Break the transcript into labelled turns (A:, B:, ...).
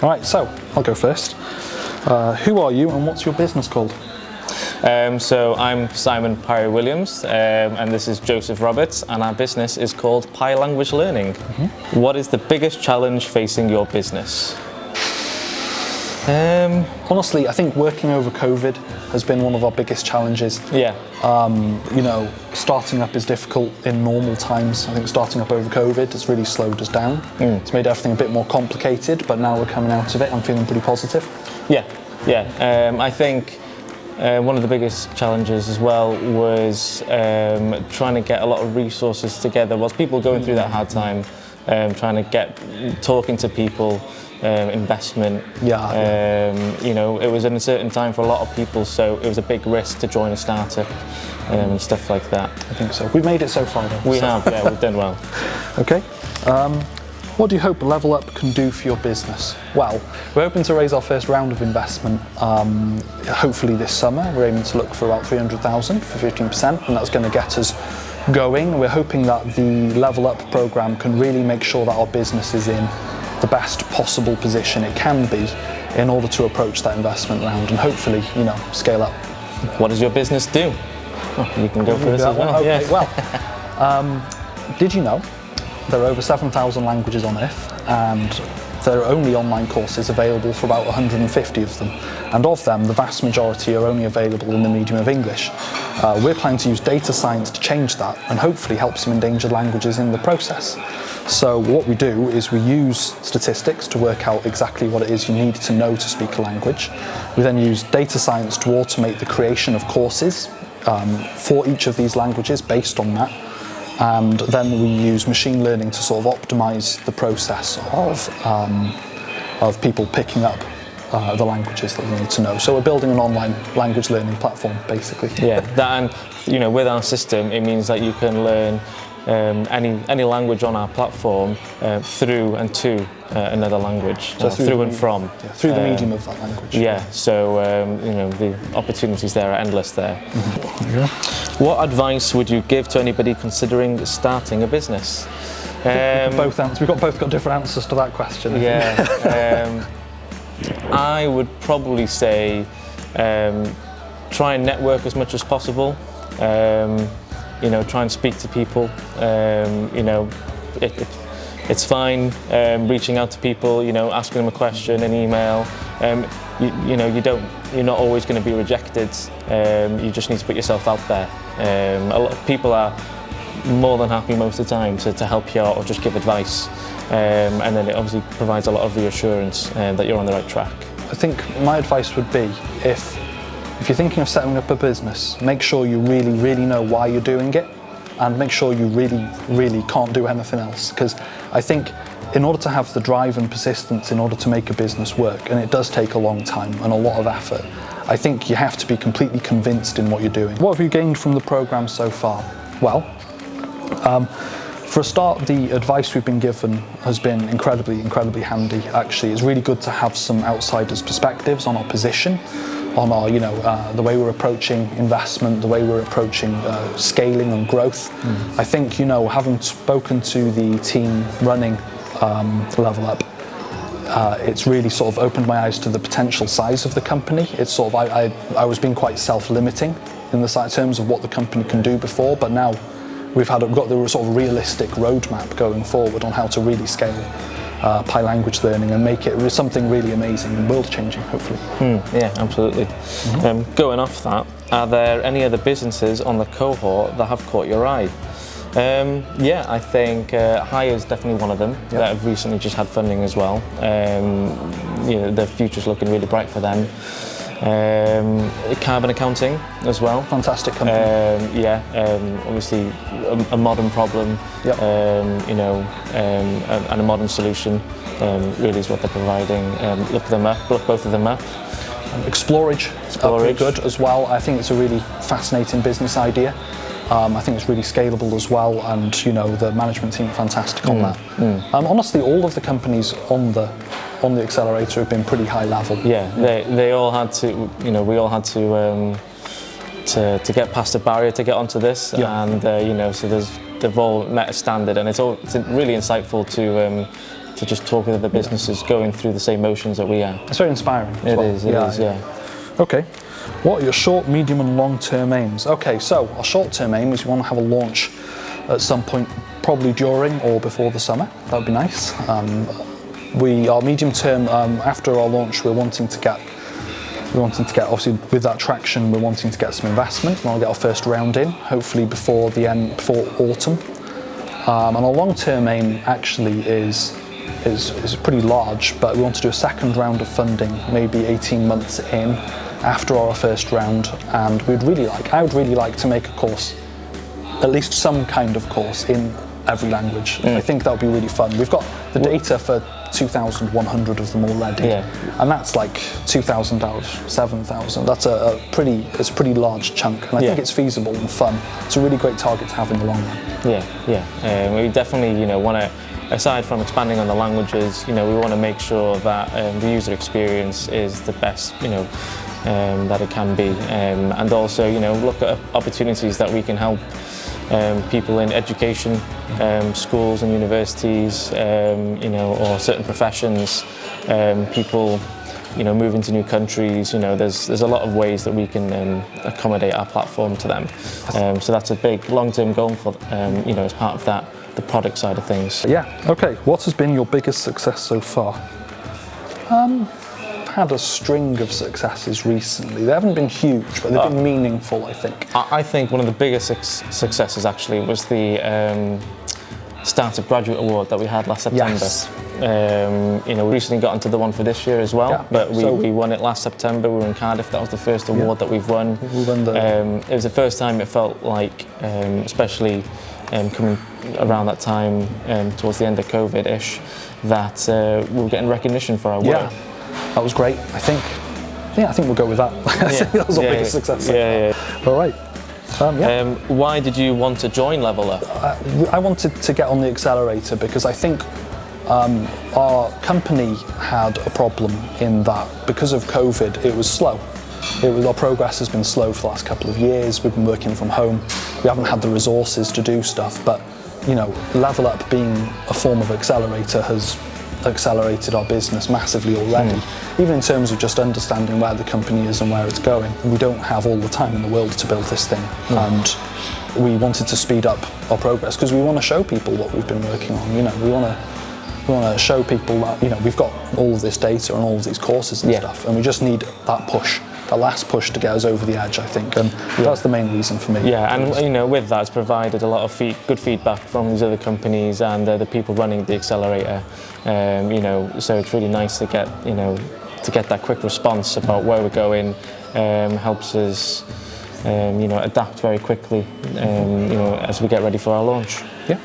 A: All right, so I'll go first. Who are you and what's your business called?
B: So I'm Simon Parry Williams, and this is Joseph Roberts, and our business is called Pi Language Learning. Mm-hmm. What is the biggest challenge facing your business?
A: Honestly, I think working over COVID has been one of our biggest challenges.
B: Yeah.
A: Starting up is difficult in normal times. I think starting up over COVID has really slowed us down. It's made everything a bit more complicated, but now we're coming out of it. I'm feeling pretty positive.
B: Yeah. I think one of the biggest challenges as well was trying to get a lot of resources together whilst people going through that hard time, trying to talking to people. Investment. It was an uncertain time for a lot of people, so it was a big risk to join a startup and stuff like that.
A: I think so. We've made it so far though.
B: We have, yeah, we've done well.
A: Okay. What do you hope Level Up can do for your business? Well, we're hoping to raise our first round of investment hopefully this summer. We're aiming to look for about 300,000 for 15%, and that's going to get us going. We're hoping that the Level Up program can really make sure that our business is in the best possible position it can be in order to approach that investment round and hopefully, scale up.
B: What does your business do? Oh, you can go for this as well.
A: Okay,
B: yeah.
A: Well, did you know there are over 7,000 languages on Earth, and there are only online courses available for about 150 of them, and of them the vast majority are only available in the medium of English. We're planning to use data science to change that and hopefully help some endangered languages in the process. So what we do is we use statistics to work out exactly what it is you need to know to speak a language. We then use data science to automate the creation of courses for each of these languages based on that. And then we use machine learning to sort of optimize the process of people picking up the languages that they need to know. So we're building an online language learning platform, basically.
B: Yeah, that, and with our system, it means that you can learn any language on our platform through and to another language, so through and from.
A: Yeah, through the medium of that language.
B: Yeah, so the opportunities there are endless there.
A: Mm-hmm. There you go.
B: What advice would you give to anybody considering starting a business?
A: We've both got different answers to that question.
B: Yeah, I would probably say try and network as much as possible. Try and speak to people. It's fine reaching out to people, asking them a question, an email. You're not always going to be rejected. You just need to put yourself out there. A lot of people are more than happy most of the time to help you out or just give advice. And then it obviously provides a lot of reassurance that you're on the right track.
A: I think my advice would be, if you're thinking of setting up a business, make sure you really, really know why you're doing it, and make sure you really, really can't do anything else. Because I think in order to have the drive and persistence in order to make a business work, and it does take a long time and a lot of effort, I think you have to be completely convinced in what you're doing. What have you gained from the program so far? Well, for a start, the advice we've been given has been incredibly, incredibly handy. Actually, it's really good to have some outsiders' perspectives on our position, on our, the way we're approaching investment, the way we're approaching scaling and growth. I think, having spoken to the team running Level Up, it's really sort of opened my eyes to the potential size of the company. It's sort of, I was being quite self-limiting in the terms of what the company can do before, but now we've got the sort of realistic roadmap going forward on how to really scale Pi Language Learning and make it something really amazing and world-changing, hopefully.
B: Yeah, absolutely. Mm-hmm. Going off that, are there any other businesses on the cohort that have caught your eye? Yeah, I think Hire is definitely one of them that have recently just had funding as well. The future's looking really bright for them. Carbon accounting as well.
A: Fantastic company.
B: Obviously a modern problem, and a modern solution really is what they're providing. Look both of them up.
A: M-SParc, pretty good as well. I think it's a really fascinating business idea. I think it's really scalable as well, and the management team are fantastic on that. Honestly, all of the companies on the accelerator have been pretty high level.
B: Yeah, they all had to, we all had to get past the barrier to get onto this, and so they've all met a standard, and it's really insightful to to just talk with other businesses going through the same motions that we are.
A: It's very inspiring as well.
B: It is, yeah.
A: Okay. What are your short, medium and long-term aims? Okay, so our short-term aim is we want to have a launch at some point, probably during or before the summer. That would be nice. Our medium-term, after our launch, we're wanting to get, obviously with that traction, we're wanting to get some investment. We want to get our first round in, hopefully before autumn. And our long-term aim actually is pretty large, but we want to do a second round of funding, maybe 18 months in, after our first round, and I would really like to make a course, at least some kind of course in every language. I think that would be really fun. We've got the data for 2,100 of them already, and that's like 2,000 out of 7,000. That's a pretty large chunk, and I think it's feasible and fun. It's a really great target to have in the long run.
B: We definitely, want to, aside from expanding on the languages, we want to make sure that the user experience is the best, that it can be, and also, look at opportunities that we can help people in education, schools and universities, or certain professions, people, moving to new countries. There's a lot of ways that we can accommodate our platform to them. So that's a big long-term goal for, as part of that, the product side of things.
A: Yeah. Okay. What has been your biggest success so far? Had a string of successes recently. They haven't been huge, but they've been meaningful, I think.
B: I think one of the biggest successes actually was the Startup Graduate Award that we had last September.
A: Yes.
B: We recently got into the one for this year as well, but we won it last September. We were in Cardiff. That was the first award that we've won.
A: We won
B: it was the first time it felt like, especially coming around that time towards the end of COVID-ish, that we were getting recognition for our work.
A: That was great. I think we'll go with that. I think that was our biggest success so far. All right.
B: Why did you want to join Level Up?
A: I wanted to get on the accelerator because I think our company had a problem in that because of COVID, it was slow. Our progress has been slow for the last couple of years. We've been working from home. We haven't had the resources to do stuff, but Level Up being a form of accelerator has accelerated our business massively already, even in terms of just understanding where the company is and where it's going. We don't have all the time in the world to build this thing, and we wanted to speed up our progress because we want to show people what we've been working on. We want to show people that we've got all of this data and all of these courses and stuff, and we just need that push, that last push to get us over the edge, I think, and that's the main reason for me.
B: Yeah, and with that, it's provided a lot of good feedback from these other companies and the people running the accelerator. So it's really nice to get that quick response about where we're going. Helps us adapt very quickly. As we get ready for our launch.
A: Yeah.